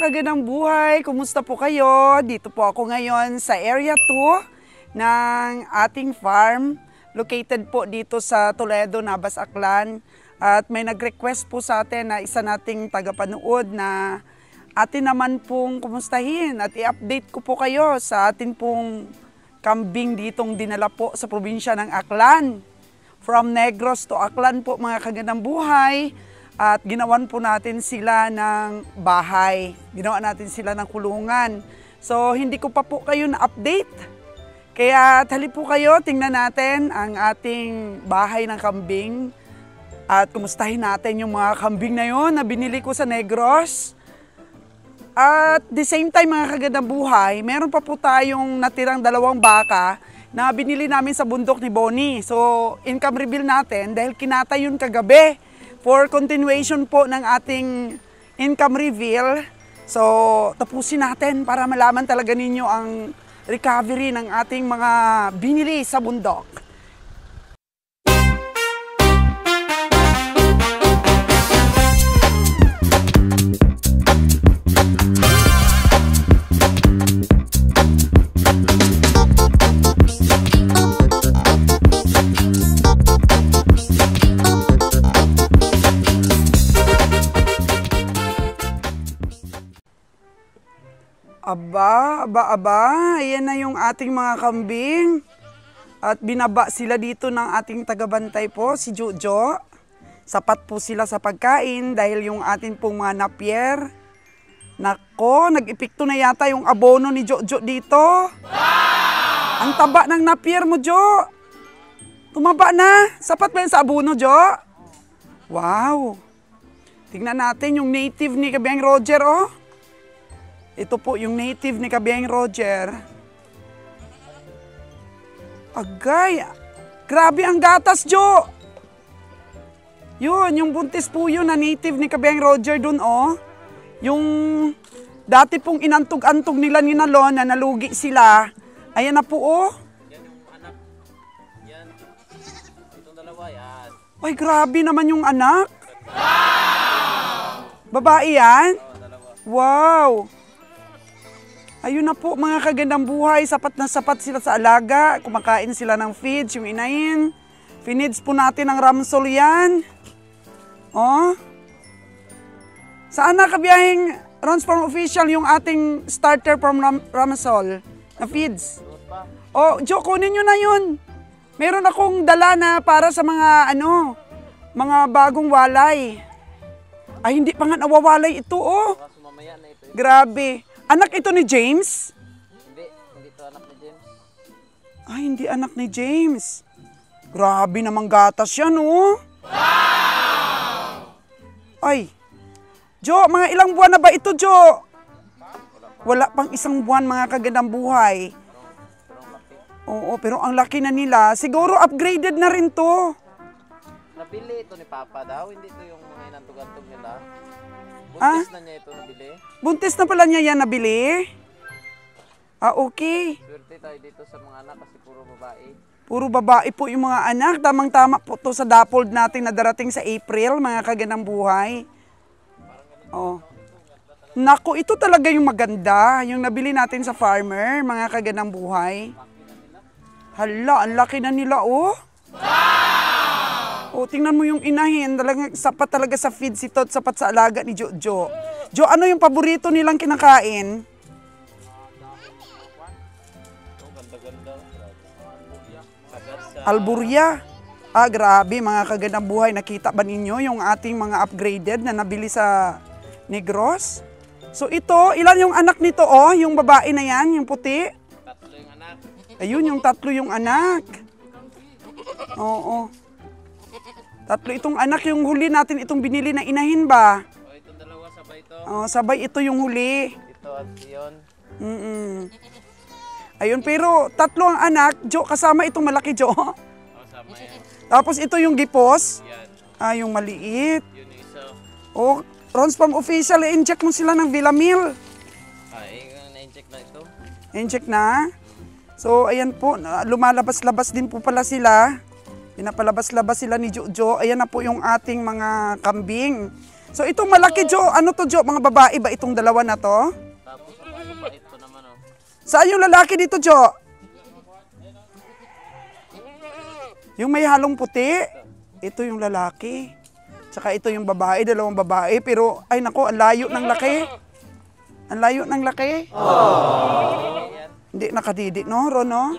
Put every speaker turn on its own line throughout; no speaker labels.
kagandang buhay, kumusta po kayo? Dito po ako ngayon sa Area 2 ng ating farm. Located po dito sa Toledo, Navas, Aklan. At may nag-request po sa atin na isa nating tagapanood na atin naman pong kumustahin at i-update ko po kayo sa atin pong kambing ditong dinala po sa probinsya ng Aklan. From Negros to Aklan po mga kagandang buhay. At ginawan po natin sila ng bahay. Ginawa natin sila ng kulungan. So, hindi ko pa po kayo na-update. Kaya tali po kayo, tingnan natin ang ating bahay ng kambing. At kumustahin natin yung mga kambing na yun na binili ko sa Negros. At the same time mga kagandang buhay, meron pa po tayong natirang 2 baka na binili namin sa bundok ni Bonnie. So, income reveal natin dahil kinatay yun kagabi. For continuation po ng ating income reveal, so tapusin natin para malaman talaga ninyo ang recovery ng ating mga binili sa bundok. Aba, ayan na yung ating mga kambing. At binaba sila dito ng ating tagabantay po, si Jojo. Sapat po sila sa pagkain dahil yung ating pong mga napier. Nako, nag-epekto na yata yung abono ni Jojo dito. Wow! Ang taba ng napier mo, Jo. Tumaba na. Sapat ba yun sa abono, Jo? Wow. Tingnan natin yung native ni Kabiang Roger, oh. Ito po yung native ni Kabiang Roger. Agay! Grabe ang gatas, Jo! Yun, yung buntis po yun na native ni Kabiang Roger dun, oh. Yung dati pong inantog-antog nila ni Nalon na nalugi sila. Ayan na po, oh.
Yan yung anak. Yan. Itong 2, yan.
Ay, grabe naman yung anak. Wow! Babae yan?
Oo, 2.
Wow! Ayun na po mga kagandang buhay, sapat na sapat sila sa alaga. Kumakain sila ng feeds, yung inahin. Finids po natin ang ramsol yan. Oh. Saan na kabiyahing Rons Farm Official yung ating starter from ramsol na feeds? Oh, Jo, kunin nyo na yun. Meron akong dala na para sa mga mga bagong walay. Ay, hindi pa nga nawawalay ito, oh. Grabe. Anak ito ni James?
Hindi ito anak ni James.
Ay, hindi anak ni James. Grabe namang gatas yan, oh. Wow! Ay, Jo, mga ilang buwan na ba ito, Jo? Wala pang 1 buwan, mga kagandang buhay. Oo, pero ang laki na nila. Siguro upgraded na rin to.
Nabili ito ni Papa daw, hindi ito yung mga inantog-antog nila. Buntis na niya ito nabili.
Buntis na pala niya yan nabili? Ah, okay.
Swerte tayo dito sa mga anak kasi puro babae.
Puro babae po yung mga anak. Tamang-tama po to sa dapold natin na darating sa April, mga kagandang buhay. Oh. Naku, ito talaga yung maganda. Yung nabili natin sa farmer, mga kagandang buhay. Hala, ang laki na nila, oh. O, tingnan mo yung inahin, sapat talaga sa feeds ito at sapat sa alaga ni Jojo. Jo, ano yung paborito nilang kinakain? Alburya. Ah, grabe mga kagandang buhay. Nakita ba ninyo yung ating mga upgraded na nabili sa Negros? So ito, ilan yung anak nito, oh? Yung babae na yan, yung puti?
3 yung anak.
Ayun, yung 3 yung anak. Oo. 3 itong anak, yung huli natin itong binili na inahin ba?
O, itong 2 sabay ito.
Oh, sabay ito yung huli.
Ito at yun.
Ayun, pero 3 ang anak, Jo, kasama itong malaki, Jo.
O, sama yan.
Tapos ito yung gipos.
Yan.
Ah, yung maliit.
Yun yung isa.
Oh, Rons Farm Official, i-inject mo sila ng Villamil.
Na-incheck na ito.
Inject na. So, ayan po, lumalabas-labas din po pala sila. Pinapalabas-labas sila ni Jojo. Ayan na po yung ating mga kambing. So itong malaki, Jo, ano to, Jo? Mga babae ba itong dalawa na to?
Tapos ano ba ito naman oh.
Saan yung lalaki dito, Jo? Yung may halong puti. Ito yung lalaki. Tsaka ito yung babae, dalawang babae. Pero, ay nako, ang layo ng laki. Ang layo ng laki. Hindi nakadidi, no, Ron, no?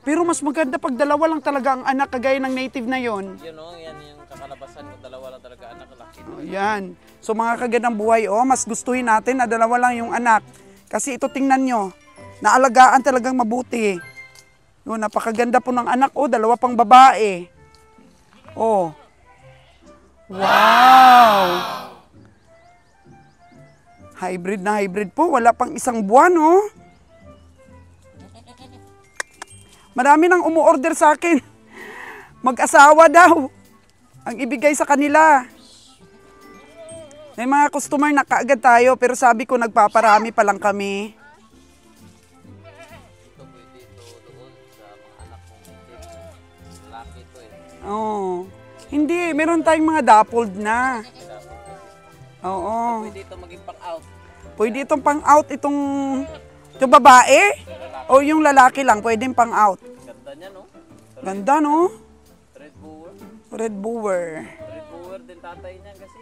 Pero mas maganda pag dalawa lang talaga ang anak, kagaya ng native na yon.
Yun oh, yan yung kakalabasan ko. Dalawa lang talaga anak, laki.
Yan. So mga kagandang buhay, oh, mas gustuhin natin na dalawa lang yung anak. Kasi ito tingnan nyo, naalagaan talagang mabuti. Yun, napakaganda po ng anak, oh, dalawa pang babae. Oh. Wow! Hybrid na hybrid po, wala pang isang buwan, oh. Marami nang umu-order sa akin. Mag-asawa daw ang ibigay sa kanila. May mga customer na kaagad tayo, pero sabi ko nagpaparami pa lang kami.
Ito pwede ito doon sa mga anak kong laki ito eh.
Oo. Hindi, meron tayong mga dappled na. Oo.
Pwede ito maging pang-out.
Pwede itong pang-out, itong babae? O yung lalaki lang, pwedeng pang-out.
Ganda niya no?
Ganda, no?
Red Boer.
Red Boer.
Red Boer din tatay niya kasi.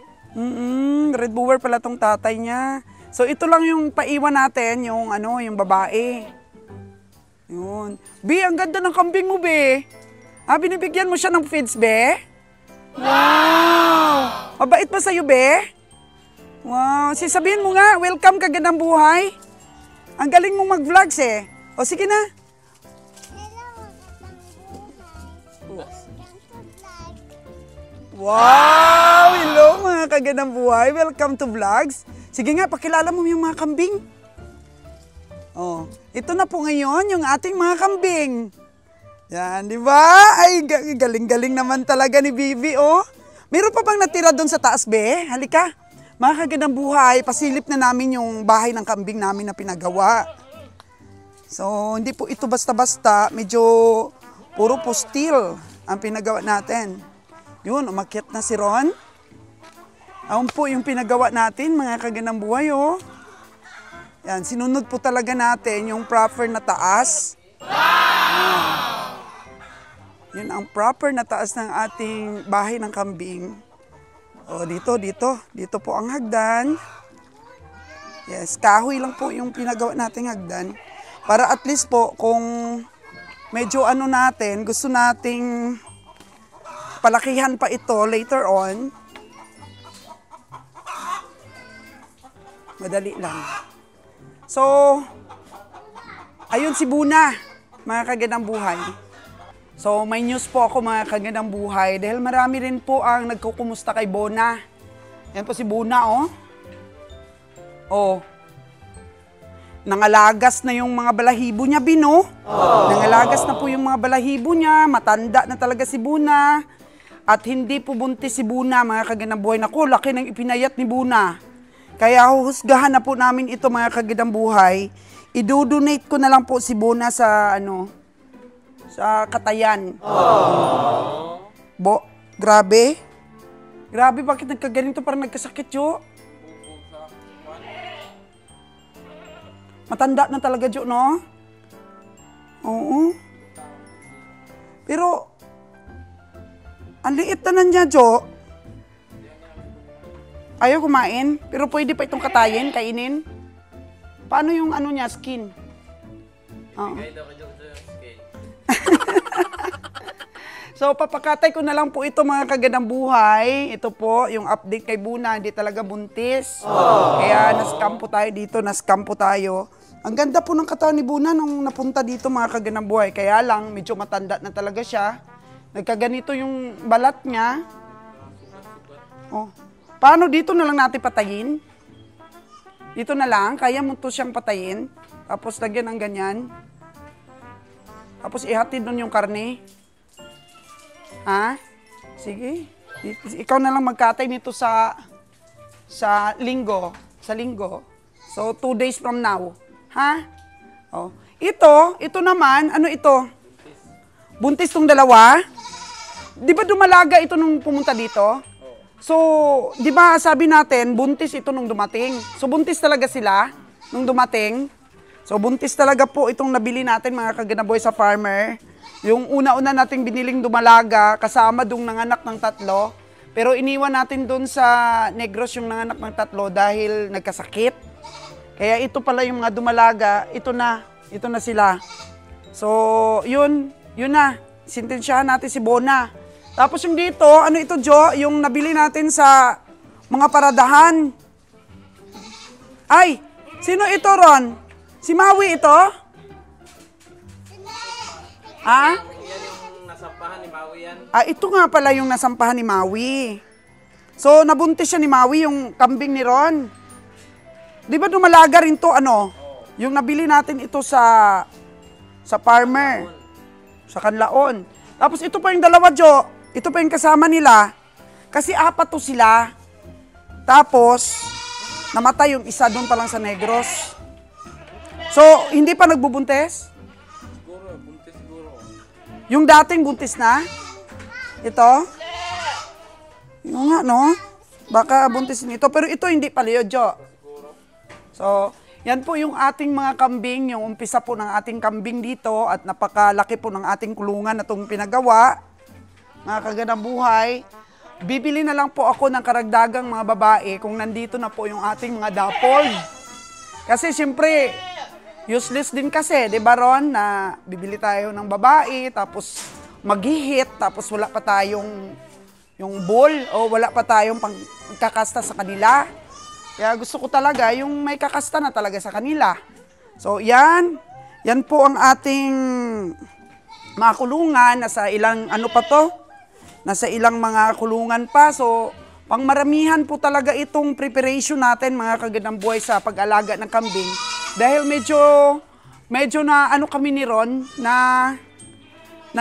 Red Boer pala tong tatay niya. So ito lang yung paiwan natin, yung ano, yung babae. Yun. Bi, ang ganda ng kambing mo, Be. Ah, binibigyan mo siya ng feeds, Be? Wow! Mabait ba sa'yo, Be? Wow, sabihin mo nga, welcome ka gandang buhay. Ang galing mong mag-vlogs eh. O sige na. Wow! Hello mga kagandang buhay. Welcome to vlogs. Sige nga, pakilala mo yung mga kambing. Oh, ito na po ngayon yung ating mga kambing. Yan, di ba? Ay, galing-galing naman talaga ni Bibi, oh. Meron pa bang natira doon sa taas, Be? Halika. Mga kagandang buhay, pasilip na namin yung bahay ng kambing namin na pinagawa. So, hindi po ito basta-basta. Medyo puro po steel ang pinagawa natin. Yun, umakyat na si Ron. Ayan po yung pinagawa natin, mga kagandang buhay, oh. Yan, sinunod po talaga natin yung proper na taas. Yun ang proper na taas ng ating bahay ng kambing. O, dito po ang hagdan. Yes, kahoy lang po yung pinagawa nating hagdan. Para at least po, kung medyo ano natin, gusto nating palakihan pa ito later on, madali lang. So, ayun si Buna, mga kagandang buhay. So, may news po ako mga kagandang buhay dahil marami rin po ang nagkukumusta kay Bona. Yan po si Buna, oh. Oh. Nangalagas na yung mga balahibo niya, Bino. Nangalagas na po yung mga balahibo niya. Matanda na talaga si Buna. At hindi po buntis si Buna, mga kagandang buhay. Naku, laki ng ipinayat ni Buna. Kaya huhusgahan na po namin ito, mga kagandang buhay. I-donate ko na lang po si Buna sa, sa Katayan. Grabe. Grabe, bakit nagkaganito? Parang nagkasakit, Jo. Matanda na talaga, Jo, no? Oo. Pero, ang liit na niya, Jo. Ayaw kumain, pero pwede pa itong katayin, kainin. Paano yung ano niya, skin? Oo. So, papakatay ko na lang po ito, mga kagandang buhay. Ito po, yung update kay Buna, hindi talaga buntis. Kaya nascam po tayo dito, nascam po tayo. Ang ganda po ng katawan ni Buna nung napunta dito, mga kagandang buhay. Kaya lang, medyo matanda na talaga siya. Nagkaganito yung balat niya. Oh. Paano dito na lang natin patayin? Dito na lang, kaya mo to siyang patayin. Tapos lagyan ng ganyan. Tapos ihatid nun yung karne. Ha? Sige. Ikaw na lang magkatay nito sa linggo. Sa linggo. So, 2 days from now. Ha? Oh. Ito naman, ano ito? Buntis tong dalawa. Di ba dumalaga ito nung pumunta dito? So, di ba sabi natin, buntis ito nung dumating. So, buntis talaga sila nung dumating. So, buntis talaga po itong nabili natin mga kaganaboy sa farmer. Yung una-una nating biniling dumalaga, kasama dung nanganak ng 3. Pero iniwan natin dun sa Negros yung nanganak ng 3 dahil nagkasakit. Kaya ito pala yung mga dumalaga, ito na sila. So, yun na. Sintensyahan natin si Bona. Tapos yung dito, ano ito, Jo? Yung nabili natin sa mga paradahan. Ay, sino ito, Ron? Si Maui ito? Ah?
Yan yung nasampahan ni Maui yan.
Ah, ito nga pala yung nasampahan ni Maui. So, nabuntis siya ni Maui, yung kambing ni Ron. Di ba dumalaga rin to, ano? Yung nabili natin ito sa farmer. Sa Kanlaon. Tapos ito pa yung dalawa, Jo. Ito pa yung kasama nila. Kasi 4 to sila. Tapos, namatay yung isa doon pa lang sa Negros. So, hindi pa nagbubuntis?
Siguro, buntis siguro.
Yung dating buntis na? Ito? Yung nga, no? Baka buntisin ito. Pero ito hindi pala yun, Jo. So, yan po yung ating mga kambing, yung umpisa po ng ating kambing dito at napakalaki po ng ating kulungan na itong pinagawa. Mga kaganang buhay, bibili na lang po ako ng karagdagang mga babae kung nandito na po yung ating mga dapol. Kasi siyempre, useless din kasi, di ba Ron, na bibili tayo ng babae, tapos maghihit, tapos wala pa tayong yung bull o wala pa tayong pangkakasta sa kanila. Kaya gusto ko talaga yung may kakasta na talaga sa kanila. So yan po ang ating mga kulungan. Nasa ilang ano pa to? Nasa ilang mga kulungan pa. So pangmaramihan po talaga itong preparation natin mga kagandang buhay sa pag-alaga ng kambing. Dahil medyo na ano kami ni Ron na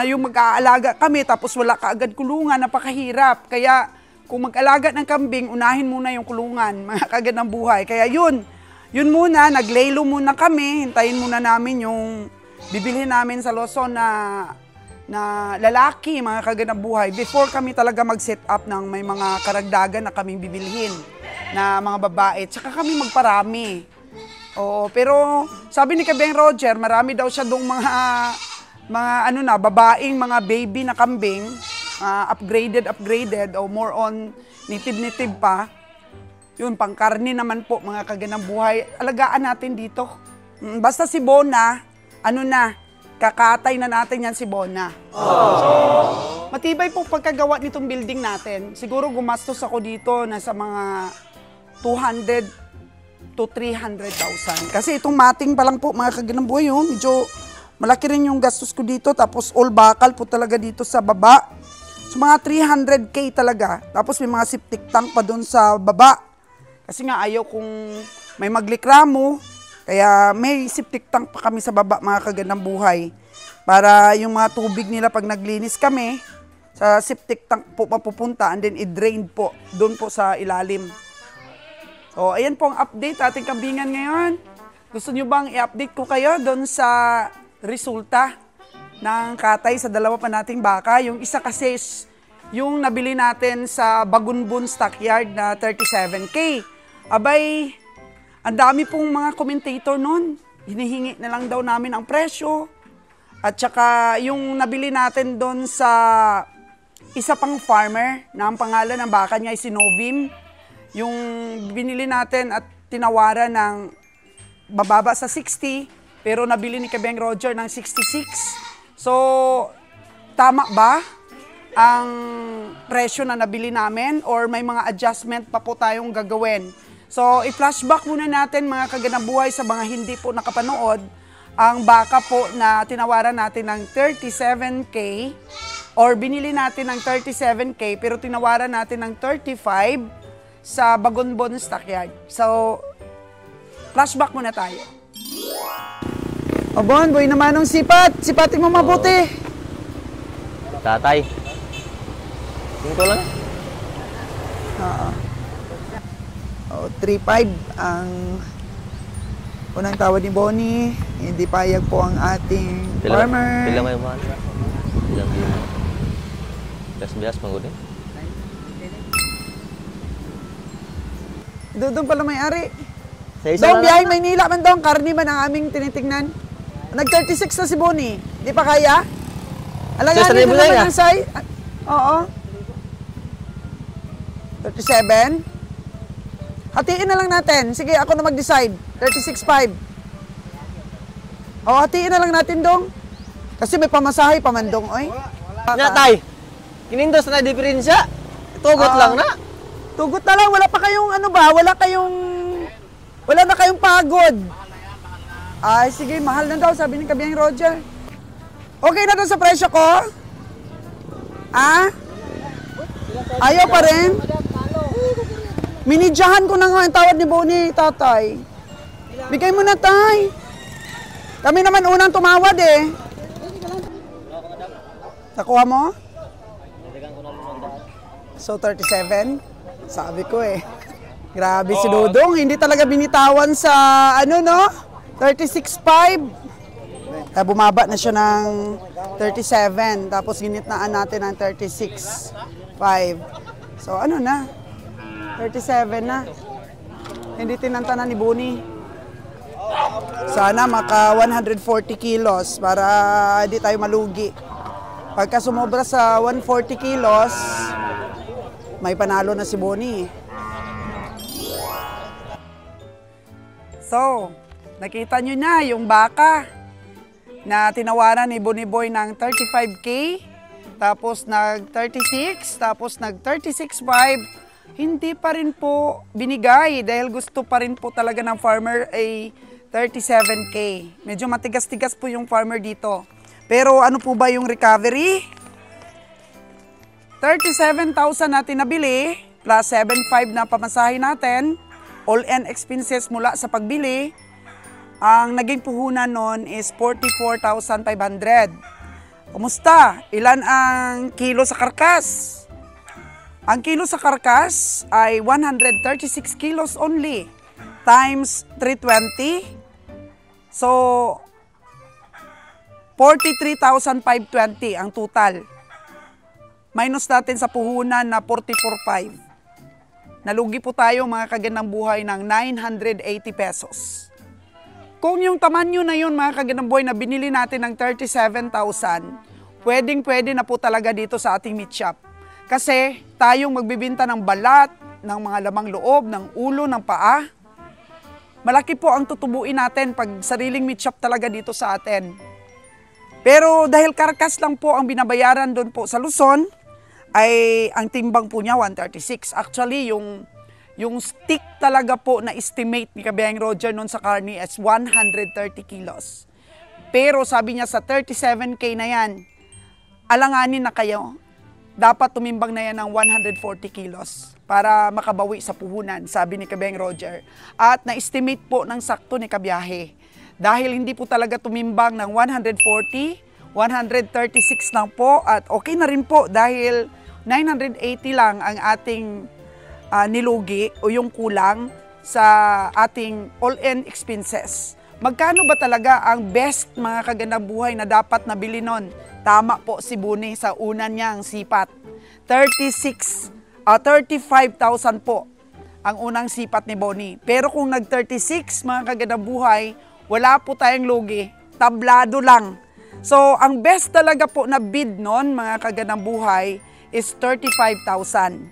yung mag-aalaga kami tapos wala kaagad kulungan, napakahirap. Kaya kung mag-alaga ng kambing, unahin muna yung kulungan, mga kagandang buhay. Kaya yun muna, naglaylo muna kami, hintayin muna namin yung bibilhin namin sa Luzon na lalaki, mga kagandang buhay, before kami talaga mag-set up ng may mga karagdagan na kaming bibilhin na mga babae. Tsaka kami magparami. Oo, pero sabi ni Kabeng Roger, marami daw siya dong mga babaeng mga baby na kambing, upgraded o more on native pa. Yun, pangkarni naman po mga kagandang buhay. Alagaan natin dito. Basta si Bona, kakatay na natin yan si Bona. So, matibay po pagkagawa nitong building natin. Siguro gumastos ako dito na sa mga 200 to 300,000. Kasi itong mating pa lang po mga kagandang buhay, medyo malaki rin yung gastos ko dito. Tapos all bakal po talaga dito sa baba. So mga 300K talaga. Tapos may mga septic tank pa doon sa baba. Kasi nga ayaw kung may maglikramo. Kaya may septic tank pa kami sa baba mga kagandang buhay. Para yung mga tubig nila pag naglinis kami, sa septic tank po mapupunta and then i-drain po doon po sa ilalim. So ayan po ang update ating kambingan ngayon. Gusto nyo bang i-update ko kayo doon sa resulta ng katay sa dalawa pa nating baka? Yung isa kasi yung nabili natin sa Bagunbun Stockyard na 37K. Abay, ang dami pong mga commentator nun. Hinihingi na lang daw namin ang presyo. At saka yung nabili natin doon sa isa pang farmer na ang pangalan ng baka niya ay si Novim. Yung binili natin at tinawaran ng bababa sa 60, pero nabili ni Kabeng Roger ng 66. So, tama ba ang presyo na nabili namin or may mga adjustment pa po tayong gagawin? So, i-flashback muna natin mga kagandang buhay sa mga hindi po nakapanood ang baka po na tinawaran natin ng 37K or binili natin ng 37K pero tinawaran natin ng 35 sa Bagunbun Stockyard. So, flashback muna tayo. O Bon, boy naman ng sipat. Sipatin mo mabuti.
Tatay. Tingko lang.
Oo. 3.5 ang unang tawad ni Bonnie. Hindi payag po ang ating farmer.
Pila may mahal. Ilang bilang. Bias-bias, magunin.
Dudong pala may-ari.
Sa isa
Dong,
lang
biyahe
na.
Maynila man dong. Karni man ang aming tinitingnan. Nag-36 na si Bonnie. Di pa kaya? Alanganin
6,000
na
na
naman
ya?
ang say. Oo. 37. Hatiin na lang natin. Sige, ako na mag-decide. 36.5. O, hatiin na lang natin, Dong. Kasi may pamasahe pa man, Dong, oy.
Nya, tay. Kinindos na diferensya. Tugot lang na.
Tugot na lang. Wala pa kayong ano ba? Wala na kayong pagod. Ay, sige, mahal na daw, sabi ni Kabiyang Roger. Okay na to sa presyo ko? Ah? Ayaw pa rin? Minidyahan ko na nga ang tawad ni Bonnie, tatay. Bigay mo na, tay. Kami naman unang tumawad eh. Nakuha mo? So, 37? Sabi ko eh. Grabe si Dudong, hindi talaga binitawan sa ano no? 36.5. Bumaba na siya ng 37, tapos ginitnaan natin ng 36.5. So ano na? 37 na. Hindi tinantanan ni Bonnie. Sana maka 140 kilos para hindi tayo malugi. Pagka sumobra sa 140 kilos, may panalo na si Bonnie. So, nakita nyo na yung baka na tinawaran ni Bonnie Boy ng 35K, tapos nag-36, tapos nag-36.5. Hindi pa rin po binigay dahil gusto pa rin po talaga ng farmer ay 37K. Medyo matigas-tigas po yung farmer dito. Pero ano po ba yung recovery? 37,000 natin nabili, plus 7,500 na pamasahe natin, all-in expenses mula sa pagbili, ang naging puhunan nun is 44,500. Kumusta? Ilan ang kilo sa karkas? Ang kilo sa karkas ay 136 kilos only times 320. So, 43,520 ang total. Minus natin sa puhunan na 44,500. Nalugi po tayo mga kagandang buhay ng 980 pesos. Kung yung tamanyo na yun mga kagandang buhay na binili natin ng 37,000, pwedeng-pwede na po talaga dito sa ating meat shop. Kasi tayong magbibinta ng balat, ng mga lamang loob, ng ulo, ng paa. Malaki po ang tutubuin natin pag sariling meat shop talaga dito sa atin. Pero dahil karkas lang po ang binabayaran doon po sa Luzon, ay ang timbang po niya 136. Actually, yung stick talaga po na estimate ni Kabiyang Roger noon sa karni is 130 kilos. Pero sabi niya sa 37K na yan, alanganin na kayo. Dapat tumimbang na yan ng 140 kilos para makabawi sa puhunan, sabi ni Kabiyang Roger. At na-estimate po ng sakto ni Kabiyahe. Dahil hindi po talaga tumimbang ng 140, 136 lang po at okay na rin po dahil 980 lang ang ating nilugi o yung kulang sa ating all-in expenses. Magkano ba talaga ang best mga kagandang buhay na dapat nabili nun? Tama po si Bonnie sa una niyang sipat. 35,000 po ang unang sipat ni Bonnie. Pero kung nag-36 mga kagandang buhay, wala po tayong lugi, tablado lang. So, ang best talaga po na bid nun, mga kagandang buhay, is 35,000.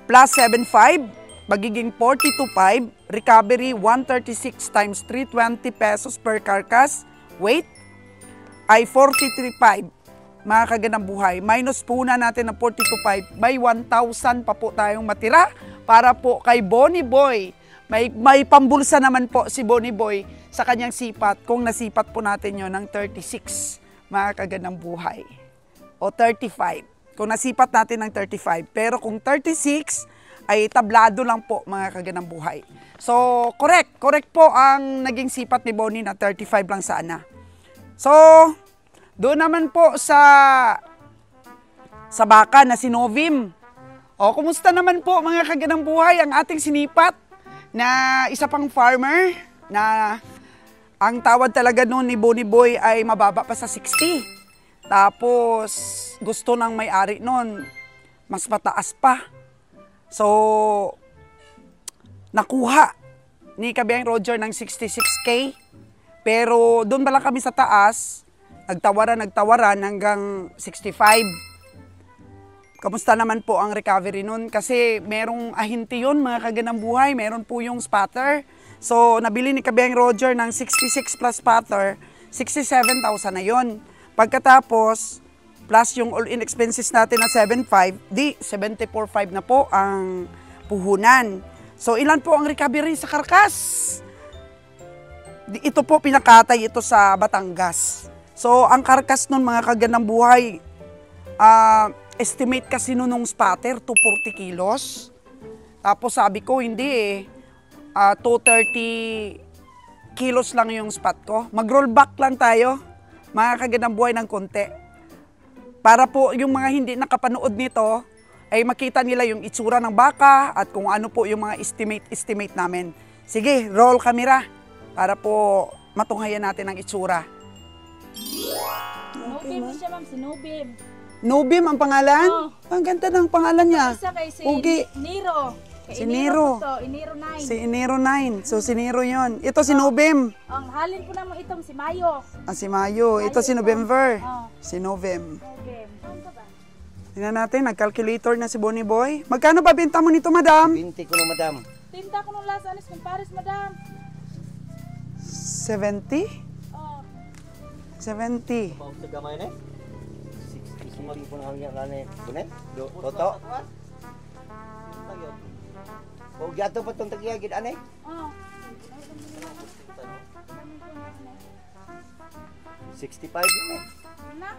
Plus 7,500, magiging 42,500. Recovery, 136 times 320 pesos per carcass. Weight, ay 43,500. Mga kagandang buhay. Minus po na natin ng 42,500. May 1,000 pa po tayong matira para po kay Bonnie Boy. May pambulsa naman po si Bonnie Boy sa kanyang sipat kung nasipat po natin yon ng 36 mga kagandang buhay o 35 kung nasipat natin ng 35 pero kung 36 ay tablado lang po mga kagandang buhay. So correct po ang naging sipat ni Bonnie na 35 lang sana. So doon naman po sa baka na si Novim. O kumusta naman po mga kagandang buhay ang ating sinipat na isa pang farmer na ang tawad talaga noon ni Bonnie Boy ay mababa pa sa 60. Tapos gusto ng may-ari noon mas mataas pa. So nakuha ni Kabiang Roger ng 66K. Pero doon pala kami sa taas, nagtawaran hanggang 65. Kamusta naman po ang recovery nun? Kasi merong ahinti yun, mga kaganang buhay. Meron po yung spotter. So, nabili ni Kabiang Roger ng 66 plus spotter, 67,000 na yun. Pagkatapos, plus yung all-in expenses natin na 7,500, di 74,500 na po ang puhunan. So, ilan po ang recovery sa karkas? Ito po, pinakatay ito sa Batangas. So, ang karkas nun, mga kaganang buhay, estimate kasi nung spotter, 240 kilos. Tapos sabi ko, hindi 230 kilos lang yung spot ko. Mag-roll back lang tayo, mga kaganang buhay ng konti. Para po yung mga hindi nakapanood nito, ay makita nila yung itsura ng baka at kung ano po yung mga estimate namin. Sige, roll camera para po matunghayan natin ang itsura.
Nobim siya, ma'am. Si Nobim.
Nobim ang pangalan?
Oo.
Ang ganda ng pangalan niya.
Isa kay si
Ugi.
Nero. Kay
Si Nero.
po to, Nero 9.
Si Enero 9. So, si Nero yun. Ito si Nobim.
Ang halin po naman itong si Mayo.
Si Mayo. Ito si November.
Oo.
Si Novem.
Nobim. Saan ka ba?
Tingnan natin, nag-calculator na si Bonnie Boy. Magkano ba benta mo nito, madam?
20 ko na, madam.
Tinta ko nung last anis kung pares, madam.
70?
Oh.
70.
Pao sa gamay na 60 sumagi po na hanggang kanay. Kunin? Toto? O gato pa itong tagyagid, ane?
Oh.
65 yun eh.
Na?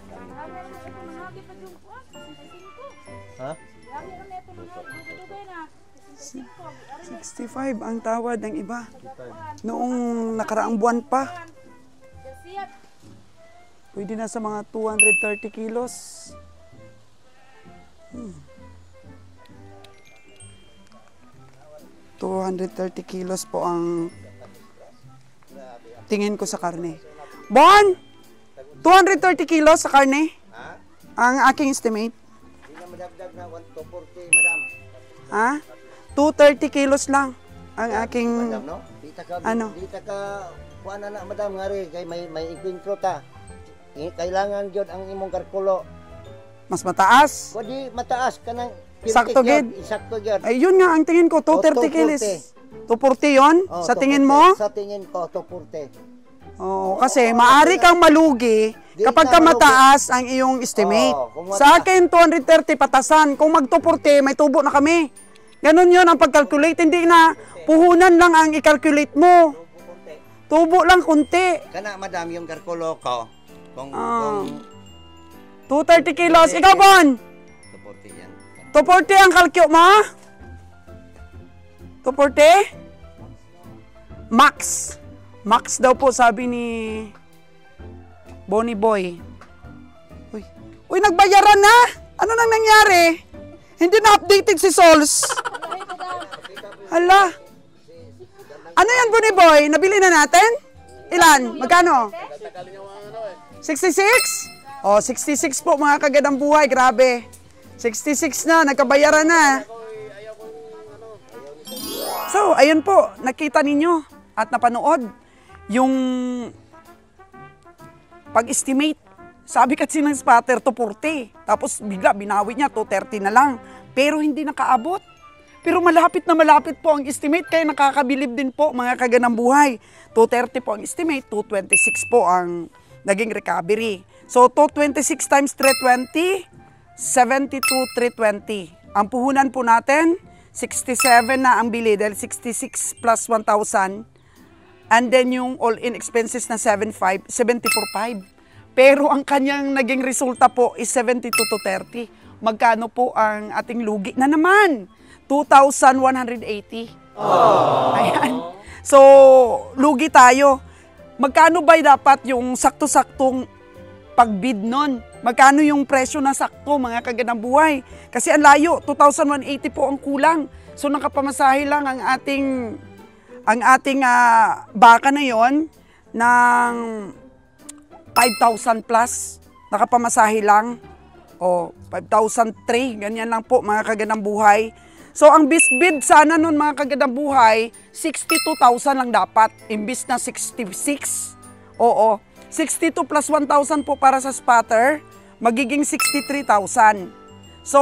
Marami na ito nangyagi pa yung kuwan. 65.
Ha?
Marami na ito nangyagi. Dugay na.
65 ang tawad ng iba. Noong nakaraang buwan pa.
Siap.
Pwede na sa mga 230 kilos. 230 kilos po ang tingin ko sa karne. Bon! 230 kilos sa karne? Ang aking estimate.
Hindi na madagdag na 140, madam.
Ha? 230 kilos lang ang aking...
Madam, no? Dita ka,
Ano?
dita ka, kuha na, madam, ngari, kay may ikwintro ta. Kailangan yun ang imong karkulo.
Mas mataas.
Kung di mataas ka ng...
Sakto, gid.
Sakto yun.
Ay, yun nga ang tingin ko, 230 kilos. 240 yun?
Oh,
Sa
240.
tingin mo?
Sa tingin ko, 240.
Oo, kasi maari kang malugi
Di
kapag
ka
ka
malugi.
mataas ang iyong estimate.
Oo, kung
Sa akin, 230 patasan. Kung mag 240, may tubo na kami. Ganon yun ang pag-calculate. Hindi na puhunan lang ang i-calculate mo. Tubo lang kunti.
Kana, madam, yung karkulo ko, kung
230 kilos. Ikaw, Bon?
240 yan.
240 ang kalkyo mo? 240? Max. Max daw po sabi ni Bonnie Boy. Uy, nagbayaran na? Ano nang nangyari? Hindi na updated si Sols. Hala. Ano yan, Bonnie Boy? Nabili na natin? Ilan? Magkano? 66? Oh, 66 po mga kagandang buhay. Grabe. 66 na, nagkabayaran na. So, ayun po, nakita ninyo at napanood yung pag-estimate. Sabi kasi ng spotter, 240. Tapos bigla, binawi niya, 230 na lang. Pero hindi nakaabot. Pero malapit na malapit po ang estimate, kaya nakakabilib din po mga kagandang buhay. 230 po ang estimate, 226 po ang naging recovery. So, 226 times 320, 72,320. Ang puhunan po natin, 67 na ang bili dahil 66 plus 1,000. And then yung all-in expenses na 7,500, 74,500. Pero ang kanyang naging resulta po is 72 to 30. Magkano po ang ating lugi na naman? 2,180. Ayan. So, lugi tayo. Magkano ba dapat yung sakto-saktong pagbid nun? Magkano yung presyo na sakto, mga kagandang buhay? Kasi ang layo, 2,180 po ang kulang. So nakapamasahe lang ang ating baka na yon ng 5,000 plus. Nakapamasahe lang. O 5,003, ganyan lang po mga kagandang buhay. So ang bid sana nun mga kagandang buhay, 62,000 lang dapat, imbis na 66. Oo, 62 plus 1,000 po para sa spotter, magiging 63,000. So,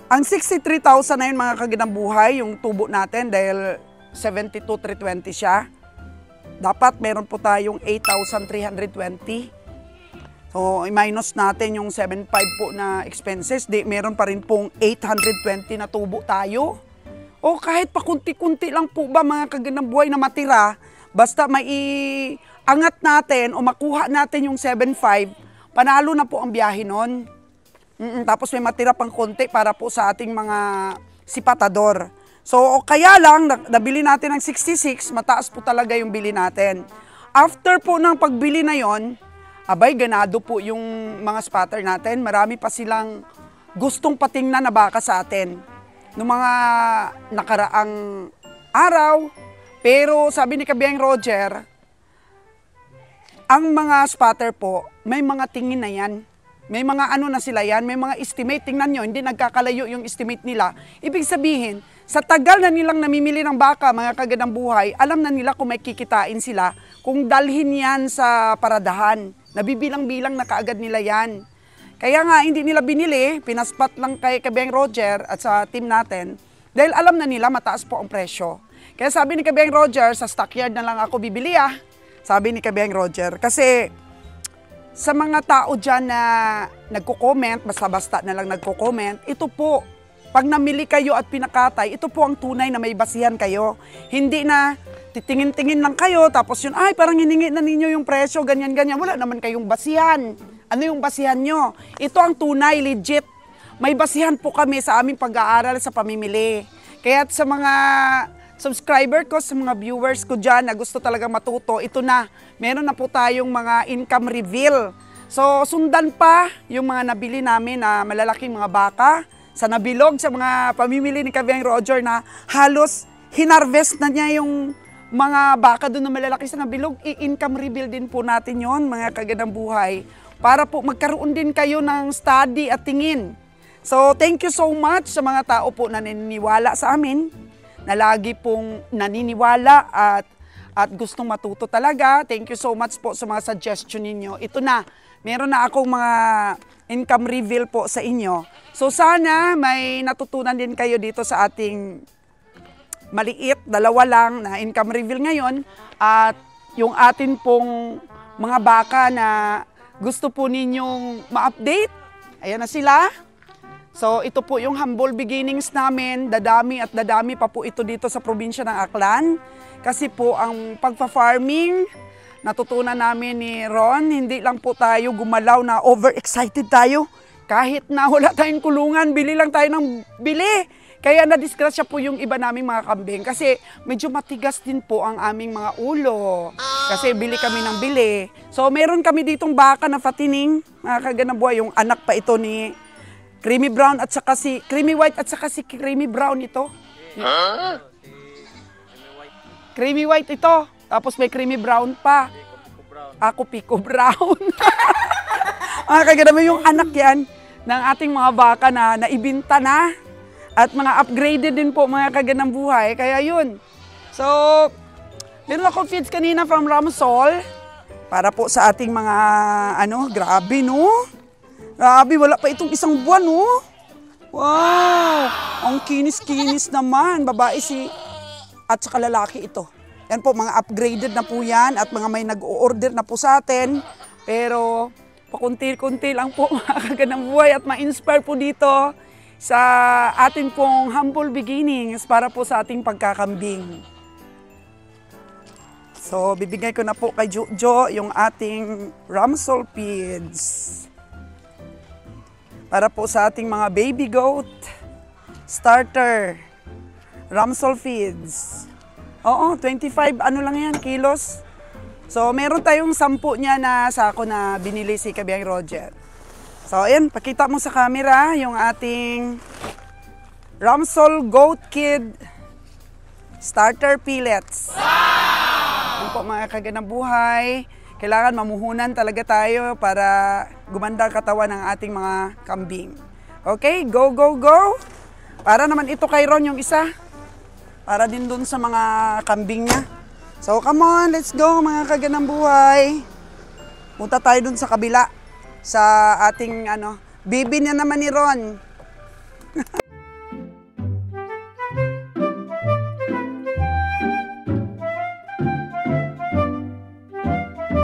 ang 63,000 na yun mga kagandang buhay, yung tubo natin dahil 72,320 siya, dapat meron po tayong 8,320. So, i-minus natin yung 7,500 po na expenses. Meron pa rin pong 820 na tubo tayo. O kahit pa kunti-kunti lang po ba mga kagandang buhay na matira, basta angat natin o makuha natin yung 7,500, panalo na po ang biyahe nun. Tapos may matira pang konti para po sa ating mga sipatador. So, kaya lang, nabili natin ng 66, mataas po talaga yung bili natin. After po ng pagbili na yon, abay, ganado po yung mga spotter natin. Marami pa silang gustong patingnan na baka sa atin noong mga nakaraang araw. Pero sabi ni Kabiyang Roger, ang mga spotter po, may mga tingin na yan. May mga ano na sila yan, may mga estimate. Tingnan nyo, hindi nagkakalayo yung estimate nila. Ibig sabihin, sa tagal na nilang namimili ng baka, mga kagandang buhay, alam na nila kung may kikitain sila, kung dalhin yan sa paradahan. Nabibilang-bilang na kaagad nila yan. Kaya nga, hindi nila binili, pinaspat lang kay Kabiyang Roger at sa team natin, dahil alam na nila mataas po ang presyo. Kaya sabi ni Kabiyang Roger, sa stockyard na lang ako bibili sabi ni Kabiyang Roger. Kasi sa mga tao dyan na nagko-comment, basta-basta na lang nagko-comment, ito po, pag namili kayo at pinakatay, ito po ang tunay na may basihan kayo. Hindi na titingin-tingin lang kayo, tapos yun, ay parang hiningi na ninyo yung presyo, ganyan-ganyan. Wala naman kayong basihan. Ano yung basihan nyo? Ito ang tunay, legit. May basihan po kami sa aming pag-aaral sa pamimili. Kaya sa mga subscriber ko, sa mga viewers ko dyan na gusto talaga matuto, ito na, meron na po tayong mga income reveal. So, sundan pa yung mga nabili namin na malalaking mga baka sa nabilog sa mga pamimili ni Kabiyang Roger na halos hinarvest na niya yung mga baka doon na malalaki sa nabilog. I-income reveal din po natin yon mga kagandang buhay, para po magkaroon din kayo ng study at tingin. So, thank you so much sa mga tao po na naniniwala sa amin, na lagi pong naniniwala at gustong matuto talaga. Thank you so much po sa mga suggestion ninyo. Ito na, meron na akong mga income reveal po sa inyo. So sana may natutunan din kayo dito sa ating maliit, dalawa lang na income reveal ngayon. At yung atin pong mga baka na gusto po ninyong ma-update, ayan na sila. So ito po yung humble beginnings namin, dadami at dadami pa po ito dito sa probinsya ng Aklan. Kasi po ang pagpa-farming, natutunan namin ni Ron, hindi lang po tayo gumalaw na overexcited tayo. Kahit na wala tayong kulungan, bili lang tayo ng bili. Kaya na-disgrasya po yung iba naming mga kambing kasi medyo matigas din po ang aming mga ulo. Kasi bili kami ng bili. So meron kami ditong baka na fatining, mga kagandang buhay, yung anak pa ito ni Creamy Brown at saka si Creamy White at saka si Creamy Brown ito. Huh? Creamy White ito. Tapos may Creamy Brown pa. Ako Pico Brown. Mga kaganda yung anak yan ng ating mga baka na naibinta na. At mga upgraded din po mga kagandang buhay. Kaya yun. So, meron ako feeds kanina from Ramsol. Para po sa ating mga grabe no. Grabe, wala pa itong isang buwan, oh. Wow! Ang kinis-kinis naman. Babae at saka lalaki ito. Yan po, mga upgraded na po yan at mga may nag-o-order na po sa atin. Pero, pakunti-kunti lang po mga kagandang buhay at ma-inspire po dito sa ating pong humble beginnings para po sa ating pagkakambing. So, bibigay ko na po kay Jojo yung ating Ramsol feeds. Para po sa ating mga baby goat, starter, Ramsol feeds. Oo, 25 lang yan, kilos. So, meron tayong 10 niya na sako na binili si Kabiyang Roger. So, ayan, pakita mo sa camera yung ating Ramsol Goat Kid starter pellets. Wow! Yan po mga kagandang buhay. Kailangan mamuhunan talaga tayo para gumanda ang katawan ng ating mga kambing. Okay, go, go, go! Para naman ito kay Ron yung isa. Para din dun sa mga kambing niya. So come on, let's go mga kaganang buhay. Punta tayo dun sa kabila. Sa ating bibi niya naman ni Ron.